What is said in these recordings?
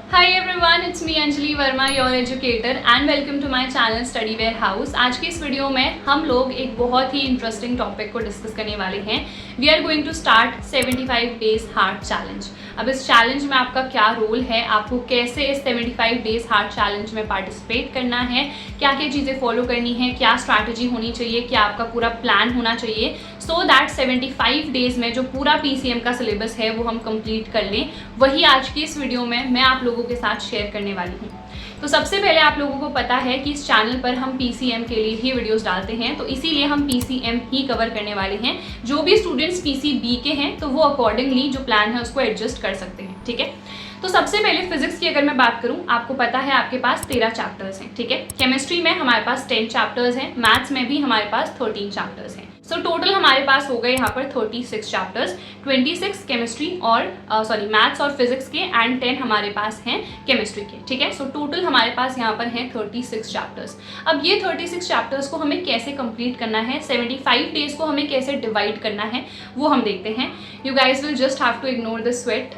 Hi everyone, it's me Anjali Verma, your educator and welcome to my channel Studywear House। आज की इस video में हम लोग एक बहुत ही इंटरेस्टिंग टॉपिक को डिस्कस करने वाले हैं। We are going to start 75 days heart challenge. अब इस चैलेंज में आपका क्या रोल है, आपको कैसे इस 75 डेज हार्ट चैलेंज में पार्टिसिपेट करना है, क्या क्या चीज़ें फॉलो करनी है, क्या स्ट्रैटेजी होनी चाहिए, क्या आपका पूरा प्लान होना चाहिए सो दैट 75 डेज में जो पूरा PCM का सिलेबस है वो हम कंप्लीट कर लें। वही आज की इस वीडियो में मैं आप लोगों के साथ शेयर करने वाली हूँ। तो सबसे पहले आप लोगों को पता है कि इस चैनल पर हम PCM के लिए ही वीडियोस डालते हैं, तो इसीलिए हम PCM ही कवर करने वाले हैं। जो भी स्टूडेंट्स PCB के हैं तो वो अकॉर्डिंगली जो प्लान है उसको एडजस्ट कर सकते हैं, ठीक है। तो सबसे पहले फिजिक्स की अगर मैं बात करूं, आपको पता है आपके पास 13 चैप्टर्स हैं, ठीक है। केमिस्ट्री में हमारे पास 10 चैप्टर्स हैं, मैथ्स में भी हमारे पास 13 चैप्टर्स हैं। सो टोटल हमारे पास हो गए यहाँ पर 36 चैप्टर्स, 26 केमिस्ट्री और मैथ्स और फिजिक्स के एंड 10 हमारे पास हैं केमिस्ट्री के, ठीक है। सो टोटल हमारे पास यहाँ पर हैं 36 चैप्टर्स। अब ये 36 चैप्टर्स को हमें कैसे कंप्लीट करना है, 75 डेज को हमें कैसे डिवाइड करना है वो हम देखते हैं। You guys will just have to ignore the sweat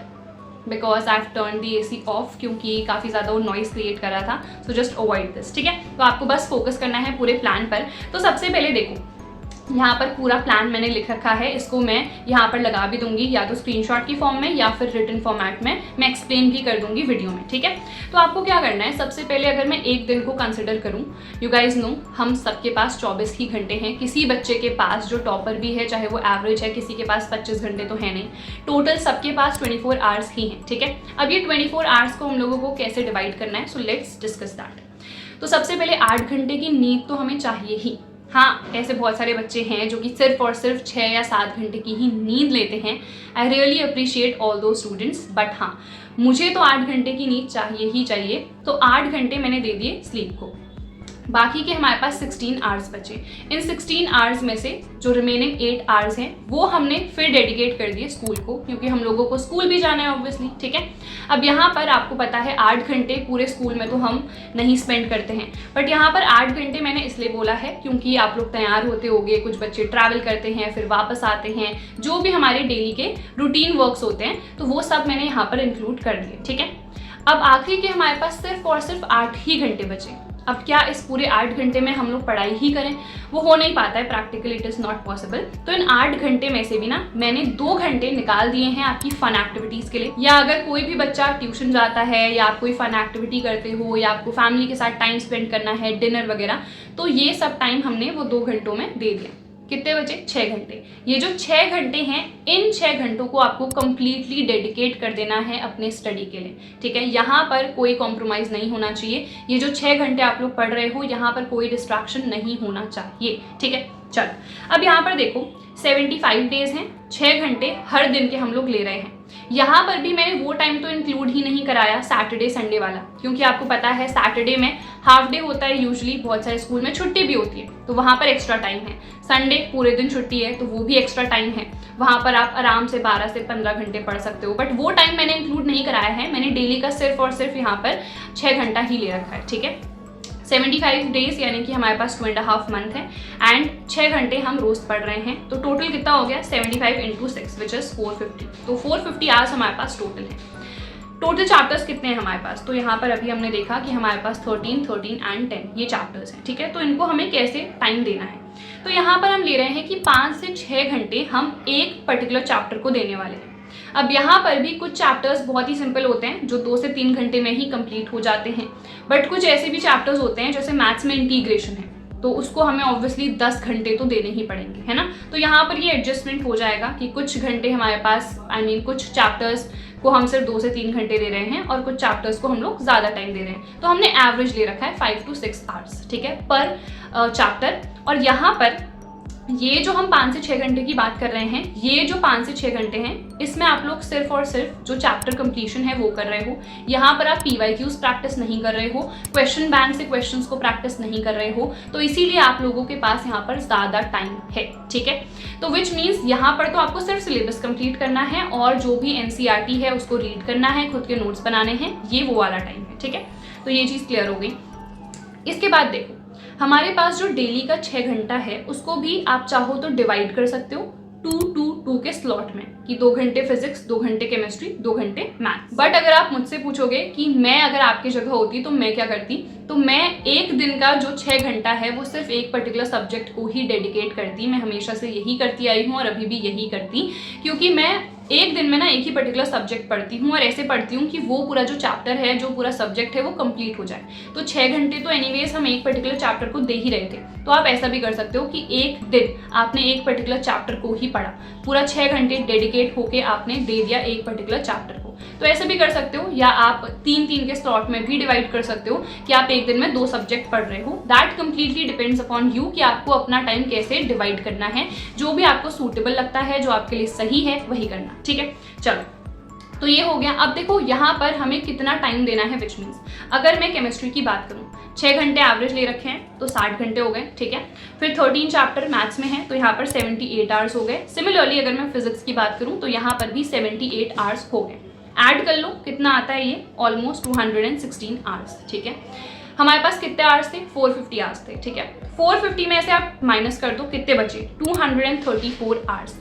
because I have turn the AC off, क्योंकि काफ़ी ज़्यादा वो नॉइस क्रिएट कर रहा था। सो जस्ट अवॉइड दिस, ठीक है। तो आपको बस फोकस करना है पूरे प्लान पर। तो सबसे पहले देखो, यहाँ पर पूरा प्लान मैंने लिख रखा है, इसको मैं यहाँ पर लगा भी दूंगी, या तो स्क्रीनशॉट की फॉर्म में या फिर रिटन फॉर्मेट में मैं एक्सप्लेन भी कर दूंगी वीडियो में, ठीक है। तो आपको क्या करना है, सबसे पहले अगर मैं एक दिन को कंसिडर करूँ, यू गाइज नो हम सबके पास 24 ही घंटे हैं। किसी बच्चे के पास जो टॉपर भी है, चाहे वो एवरेज है, किसी के पास 25 घंटे तो है नहीं, टोटल सबके पास 24 आवर्स ही हैं, ठीक है। अब ये 24 आवर्स को हम लोगों को कैसे डिवाइड करना है, सो लेट्स डिस्कस दैट। तो सबसे पहले 8 घंटे की नींद तो हमें चाहिए ही। हाँ, ऐसे बहुत सारे बच्चे हैं जो कि सिर्फ और सिर्फ 6 या 7 घंटे की ही नींद लेते हैं। आई रियली अप्रिशिएट ऑल दो स्टूडेंट्स, बट हाँ, मुझे तो 8 घंटे की नींद चाहिए ही चाहिए। तो 8 घंटे मैंने दे दिए स्लीप को, बाकी के हमारे पास 16 आवर्स बचे। इन 16 आवर्स में से जो रिमेनिंग 8 आवर्स हैं वो हमने फिर डेडिकेट कर दिए स्कूल को, क्योंकि हम लोगों को स्कूल भी जाना है ऑब्वियसली, ठीक है। अब यहाँ पर आपको पता है 8 घंटे पूरे स्कूल में तो हम नहीं स्पेंड करते हैं, बट यहाँ पर 8 घंटे मैंने इसलिए बोला है क्योंकि आप लोग तैयार होते होंगे, कुछ बच्चे ट्रैवल करते हैं फिर वापस आते हैं, जो भी हमारे डेली के रूटीन वर्क्स होते हैं तो वो सब मैंने यहाँ पर इंक्लूड कर दिए, ठीक है। अब आखिरी के हमारे पास सिर्फ और सिर्फ 8 ही घंटे बचे। अब क्या इस पूरे 8 घंटे में हम लोग पढ़ाई ही करें, वो हो नहीं पाता है, practically it is not possible. तो इन 8 घंटे में से भी ना मैंने 2 घंटे निकाल दिए हैं आपकी फन एक्टिविटीज़ के लिए। या अगर कोई भी बच्चा ट्यूशन जाता है या आप कोई फन एक्टिविटी करते हो या आपको फैमिली के साथ टाइम स्पेंड करना है, डिनर वगैरह, तो ये सब टाइम हमने वो 2 घंटों में दे दिया। कितने बचे? 6 घंटे। ये जो 6 घंटे हैं, इन 6 घंटों को आपको कंप्लीटली डेडिकेट कर देना है अपने स्टडी के लिए, ठीक है। यहाँ पर कोई कॉम्प्रोमाइज़ नहीं होना चाहिए। ये जो 6 घंटे आप लोग पढ़ रहे हो, यहाँ पर कोई डिस्ट्रैक्शन नहीं होना चाहिए, ठीक है। चलो अब यहाँ पर देखो 75 डेज हैं, 6 घंटे हर दिन के हम लोग ले रहे हैं। यहाँ पर भी मैंने वो टाइम तो इंक्लूड ही नहीं कराया सैटरडे संडे वाला, क्योंकि आपको पता है सैटरडे में हाफ डे होता है यूजुअली, बहुत सारे स्कूल में छुट्टी भी होती है तो वहाँ पर एक्स्ट्रा टाइम है। संडे पूरे दिन छुट्टी है तो वो भी एक्स्ट्रा टाइम है, वहाँ पर आप आराम से 12 से 15 घंटे पढ़ सकते हो, बट वो टाइम मैंने इंक्लूड नहीं कराया है। मैंने डेली का सिर्फ और सिर्फ यहाँ पर 6 घंटा ही ले रखा है, ठीक है। 75 डेज यानी कि हमारे पास 2.5 मंथ है एंड 6 घंटे हम रोज पढ़ रहे हैं, तो टोटल कितना हो गया 75 × 6 विच इज 450। तो 450 आवर्स हमारे पास टोटल है। टोटल चैप्टर्स कितने हैं हमारे पास, तो यहाँ पर अभी हमने देखा कि हमारे पास 13 एंड 10 ये चैप्टर्स हैं, ठीक है। तो इनको हमें कैसे टाइम देना है, तो यहाँ पर हम ले रहे हैं कि 5 से 6 घंटे हम एक पर्टिकुलर चैप्टर को देने वाले हैं। अब यहाँ पर भी कुछ चैप्टर्स बहुत ही सिंपल होते हैं जो 2 से 3 घंटे में ही कंप्लीट हो जाते हैं, बट कुछ ऐसे भी चैप्टर्स होते हैं जैसे मैथ्स में इंटीग्रेशन है, तो उसको हमें ऑब्वियसली 10 घंटे तो देने ही पड़ेंगे, है ना। तो यहाँ पर ये एडजस्टमेंट हो जाएगा कि कुछ घंटे हमारे पास कुछ चैप्टर्स को हम सिर्फ 2 से 3 घंटे दे रहे हैं और कुछ चैप्टर्स को हम लोग ज़्यादा टाइम दे रहे हैं। तो हमने एवरेज ले रखा है 5 to 6 आवर्स, ठीक है, पर चैप्टर। और यहाँ पर ये जो हम 5 से 6 घंटे की बात कर रहे हैं, ये जो 5 से 6 घंटे हैं, इसमें आप लोग सिर्फ और सिर्फ जो चैप्टर कंप्लीशन है वो कर रहे हो। यहाँ पर आप PYQs प्रैक्टिस नहीं कर रहे हो, क्वेश्चन बैंक से क्वेश्चंस को प्रैक्टिस नहीं कर रहे हो, तो इसीलिए आप लोगों के पास यहाँ पर ज़्यादा टाइम है, ठीक है। तो विच मीन्स यहाँ पर तो आपको सिर्फ सिलेबस कंप्लीट करना है और जो भी NCERT है उसको रीड करना है, खुद के नोट्स बनाने हैं, ये वो वाला टाइम है, ठीक है। तो ये चीज़ क्लियर हो गई। इसके बाद देखो हमारे पास जो डेली का 6 घंटा है उसको भी आप चाहो तो डिवाइड कर सकते हो 2 to 2 के स्लॉट में कि 2 घंटे फिजिक्स, 2 घंटे केमिस्ट्री, 2 घंटे मैथ। बट अगर आप मुझसे पूछोगे कि मैं अगर आपकी जगह होती तो मैं क्या करती, तो मैं एक दिन का जो 6 घंटा है वो सिर्फ एक पर्टिकुलर सब्जेक्ट को ही डेडिकेट करती। मैं हमेशा से यही करती आई हूँ और अभी भी यही करती, क्योंकि मैं एक दिन में ना एक ही पर्टिकुलर सब्जेक्ट पढ़ती हूँ और ऐसे पढ़ती हूँ कि वो पूरा जो चैप्टर है, जो पूरा सब्जेक्ट है वो कंप्लीट हो जाए। तो 6 घंटे तो एनीवेज हम एक पर्टिकुलर चैप्टर को दे ही रहे थे, तो आप ऐसा भी कर सकते हो कि एक दिन आपने एक पर्टिकुलर चैप्टर को ही पढ़ा, पूरा 6 घंटे डेडिकेट होके आपने दे दिया एक पर्टिकुलर चैप्टर को। तो ऐसे भी कर सकते हो, या आप 3-3 के स्लॉट में भी डिवाइड कर सकते हो कि आप एक दिन में 2 सब्जेक्ट पढ़ रहे हो। That completely depends upon you कि आपको अपना टाइम कैसे डिवाइड करना है। जो भी आपको सूटेबल लगता है, जो आपके लिए सही है, वही करना। ठीक है, चलो तो ये हो गया। अब देखो यहाँ पर हमें कितना टाइम देना है, विच मीन्स अगर मैं केमिस्ट्री की बात करूँ, 6 घंटे एवरेज ले रखे हैं तो 60 घंटे हो गए। ठीक है, फिर 13 चैप्टर मैथ्स में है तो यहाँ पर 78 आवर्स हो गए। सिमिलरली अगर मैं फिजिक्स की बात करूँ तो यहाँ पर भी 78 आवर्स हो गए। ऐड कर लो कितना आता है ये, ऑलमोस्ट 216 आवर्स। ठीक है, हमारे पास कितने आवर्स थे, 450 आवर्स थे। ठीक है, 450 में से आप माइनस कर दो, कितने बचे, 234 आवर्स।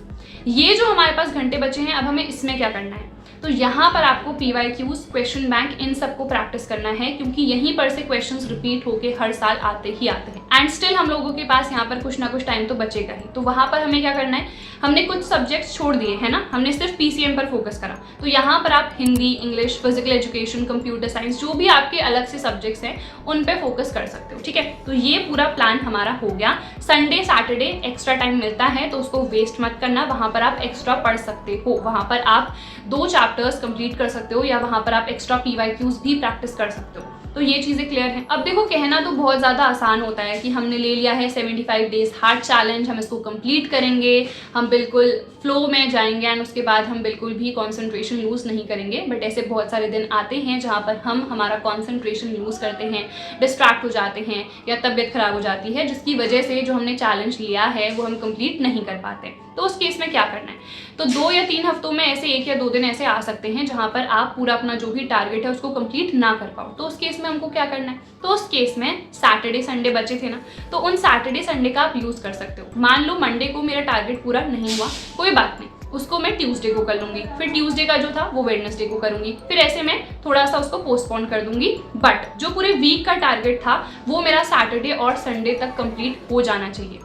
ये जो हमारे पास घंटे बचे हैं, अब हमें इसमें क्या करना है, तो यहाँ पर आपको PYQs, क्वेश्चन बैंक, इन सबको प्रैक्टिस करना है, क्योंकि यहीं पर से क्वेश्चंस रिपीट होके हर साल आते ही आते हैं। एंड स्टिल हम लोगों के पास यहाँ पर कुछ ना कुछ टाइम तो बचेगा ही, तो वहाँ पर हमें क्या करना है, हमने कुछ सब्जेक्ट्स छोड़ दिए है ना, हमने सिर्फ PCM पर फोकस करा। तो यहाँ पर आप Hindi, English, physical education, computer science, जो भी आपके अलग से सब्जेक्ट्स हैं उन पे फोकस कर सकते हो। ठीक है, तो ये पूरा प्लान हमारा हो गया। संडे सैटरडे एक्स्ट्रा टाइम मिलता है तो उसको वेस्ट मत करना, वहाँ पर आप एक्स्ट्रा पढ़ सकते हो, वहाँ पर आप 2 चैप्टर्स कंप्लीट कर सकते हो, या वहाँ पर आप एक्स्ट्रा PYQs भी प्रैक्टिस कर सकते हो। तो ये चीज़ें क्लियर हैं। अब देखो, कहना तो बहुत ज़्यादा आसान होता है कि हमने ले लिया है 75 डेज हार्ड चैलेंज, हम इसको कंप्लीट करेंगे, हम बिल्कुल फ्लो में जाएंगे एंड उसके बाद हम बिल्कुल भी कंसंट्रेशन लूज़ नहीं करेंगे। बट ऐसे बहुत सारे दिन आते हैं जहाँ पर हम हमारा कंसंट्रेशन लूज़ करते हैं, डिस्ट्रैक्ट हो जाते हैं, या तबीयत खराब हो जाती है, जिसकी वजह से जो हमने चैलेंज लिया है वो हम कंप्लीट नहीं कर पाते। तो उस केस में क्या करना है, तो 2 या 3 हफ्तों में ऐसे 1 या 2 दिन ऐसे आ सकते हैं जहाँ पर आप पूरा अपना जो भी टारगेट है उसको कंप्लीट ना कर पाओ। तो उस केस में हमको क्या करना है, तो उस केस में सैटरडे संडे बचे थे ना, तो उन सैटरडे संडे का आप यूज़ कर सकते हो। मान लो मंडे को मेरा टारगेट पूरा नहीं हुआ, कोई बात नहीं, उसको मैं ट्यूसडे को कर लूंगी, फिर ट्यूसडे का जो था वो वेडनेसडे को करूंगी, फिर ऐसे मैं थोड़ा सा उसको पोस्टपोन कर दूंगी। बट जो पूरे वीक का टारगेट था वो मेरा सैटरडे और संडे तक कंप्लीट हो जाना चाहिए।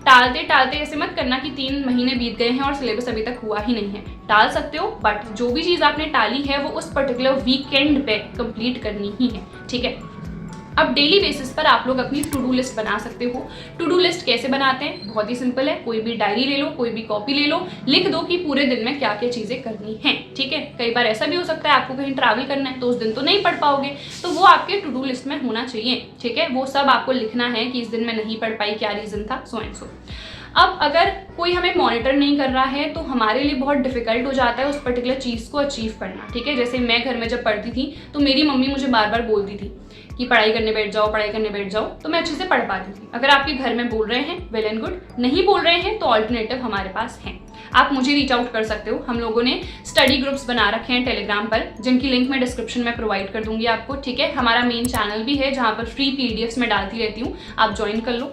टालते टालते ऐसे मत करना कि 3 महीने बीत गए हैं और सिलेबस अभी तक हुआ ही नहीं है। टाल सकते हो, बट जो भी चीज़ आपने टाली है वो उस पर्टिकुलर वीकेंड पे कंप्लीट करनी ही है। ठीक है, अब डेली बेसिस पर आप लोग अपनी टू डू लिस्ट बना सकते हो। टू डू लिस्ट कैसे बनाते हैं, बहुत ही सिंपल है। कोई भी डायरी ले लो, कोई भी कॉपी ले लो, लिख दो कि पूरे दिन में क्या क्या चीज़ें करनी हैं। ठीक है, कई बार ऐसा भी हो सकता है आपको कहीं ट्रैवल करना है तो उस दिन तो नहीं पढ़ पाओगे, तो वो आपके टू डू लिस्ट में होना चाहिए। ठीक है, वो सब आपको लिखना है कि इस दिन में नहीं पढ़ पाई, क्या रीज़न था, सो एंड सो। अब अगर कोई हमें मॉनिटर नहीं कर रहा है तो हमारे लिए बहुत डिफिकल्ट हो जाता है उस पर्टिकुलर चीज़ को अचीव करना। ठीक है, जैसे मैं घर में जब पढ़ती थी तो मेरी मम्मी मुझे बार बार बोलती थी कि पढ़ाई करने बैठ जाओ, पढ़ाई करने बैठ जाओ, तो मैं अच्छे से पढ़ पाती थी। अगर आपके घर में बोल रहे हैं, वेल एंड गुड, नहीं बोल रहे हैं तो ऑल्टरनेटिव हमारे पास हैं। आप मुझे रीच आउट कर सकते हो। हम लोगों ने स्टडी ग्रुप्स बना रखे हैं टेलीग्राम पर, जिनकी लिंक मैं डिस्क्रिप्शन में प्रोवाइड कर दूंगी आपको। ठीक है, हमारा मेन चैनल भी है जहाँ पर फ्री PDFs में डालती रहती हूँ, आप ज्वाइन कर लो।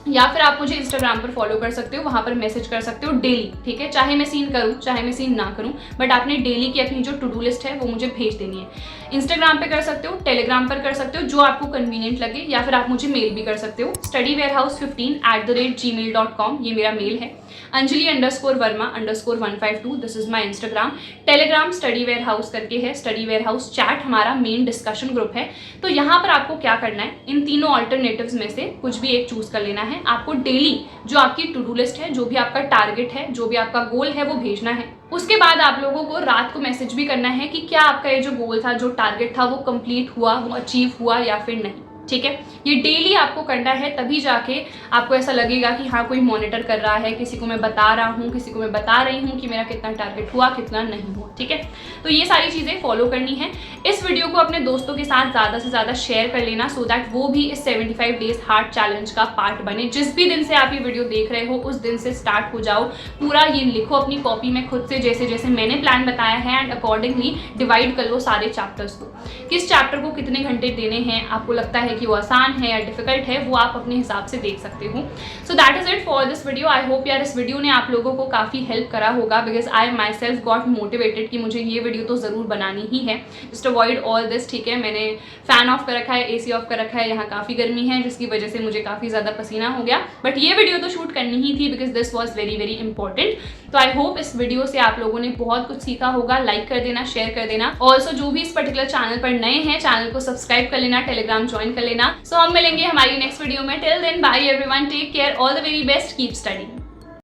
या फिर आप मुझे इंस्टाग्राम पर फॉलो कर सकते हो, वहाँ पर मैसेज कर सकते हो डेली। ठीक है, चाहे मैं सीन करूँ चाहे मैं सीन ना करूँ, बट आपने डेली की अपनी जो टू डू लिस्ट है वो मुझे भेज देनी है। इंस्टाग्राम पे कर सकते हो, टेलीग्राम पर कर सकते हो, जो आपको कन्वीनियंट लगे, या फिर आप मुझे मेल भी कर सकते हो, studywarehouse15@gmail.com, ये मेरा मेल है। Anjali_Verma_152, this is my Instagram. Telegram study warehouse करके है, स्टडी वेयर हाउस चैट हमारा मेन डिस्कशन ग्रुप है। तो यहाँ पर आपको क्या करना है, इन तीनों ऑल्टरनेटिव्स में से कुछ भी एक चूज कर लेना है। आपको डेली जो आपकी टू डू लिस्ट है, जो भी आपका टारगेट है, जो भी आपका गोल है, वो भेजना है। उसके बाद आप लोगों को रात को मैसेज भी करना है कि क्या आपका ये जो गोल था, जो टारगेट था, वो कंप्लीट हुआ, वो अचीव हुआ या फिर नहीं। ठीक है, ये डेली आपको करना है, तभी जाके आपको ऐसा लगेगा कि हाँ कोई मॉनिटर कर रहा है, किसी को मैं बता रहा हूँ, किसी को मैं बता रही हूँ कि मेरा कितना टारगेट हुआ, कितना नहीं हुआ। ठीक है, तो ये सारी चीज़ें फॉलो करनी है। इस वीडियो को को अपने दोस्तों के साथ ज़्यादा से ज़्यादा शेयर कर लेना सो दैट वो भी इस 75 डेज हार्ट चैलेंज का पार्ट बने। जिस भी दिन से आप ये वीडियो देख रहे हो उस दिन से स्टार्ट हो जाओ, पूरा ये लिखो अपनी कॉपी में खुद से, जैसे जैसे मैंने प्लान बताया है, एंड अकॉर्डिंगली डिवाइड कर लो सारे चैप्टर्स को। किस चैप्टर को कितने घंटे देने हैं, आपको लगता है कि वो आसान है या डिफिकल्ट है, वो आप अपने हिसाब से देख सकते हो। So that is it for this video. I hope यार इस वीडियो ने आप लोगों को काफ़ी हेल्प करा होगा, because I my self got motivated कि मुझे ये वीडियो तो ज़रूर बनानी ही है। जस्ट अवॉइड ऑल दिस, ठीक है। मैंने फैन ऑफ कर रखा है, AC ऑफ कर रखा है, यहाँ काफ़ी गर्मी है जिसकी वजह से मुझे काफ़ी ज़्यादा पसीना हो गया, बट ये वीडियो तो शूट करनी ही थी because this was very very important. तो आई होप इस वीडियो से आप लोगों ने बहुत कुछ सीखा होगा। लाइक कर देना, शेयर कर देना। ऑल्सो जो भी इस पर्टिकुलर चैनल पर नए हैं, चैनल को सब्सक्राइब कर लेना, टेलीग्राम ज्वाइन कर लेना। सो हम मिलेंगे हमारी नेक्स्ट वीडियो में। Till then bye everyone, take care, all the very best, keep study.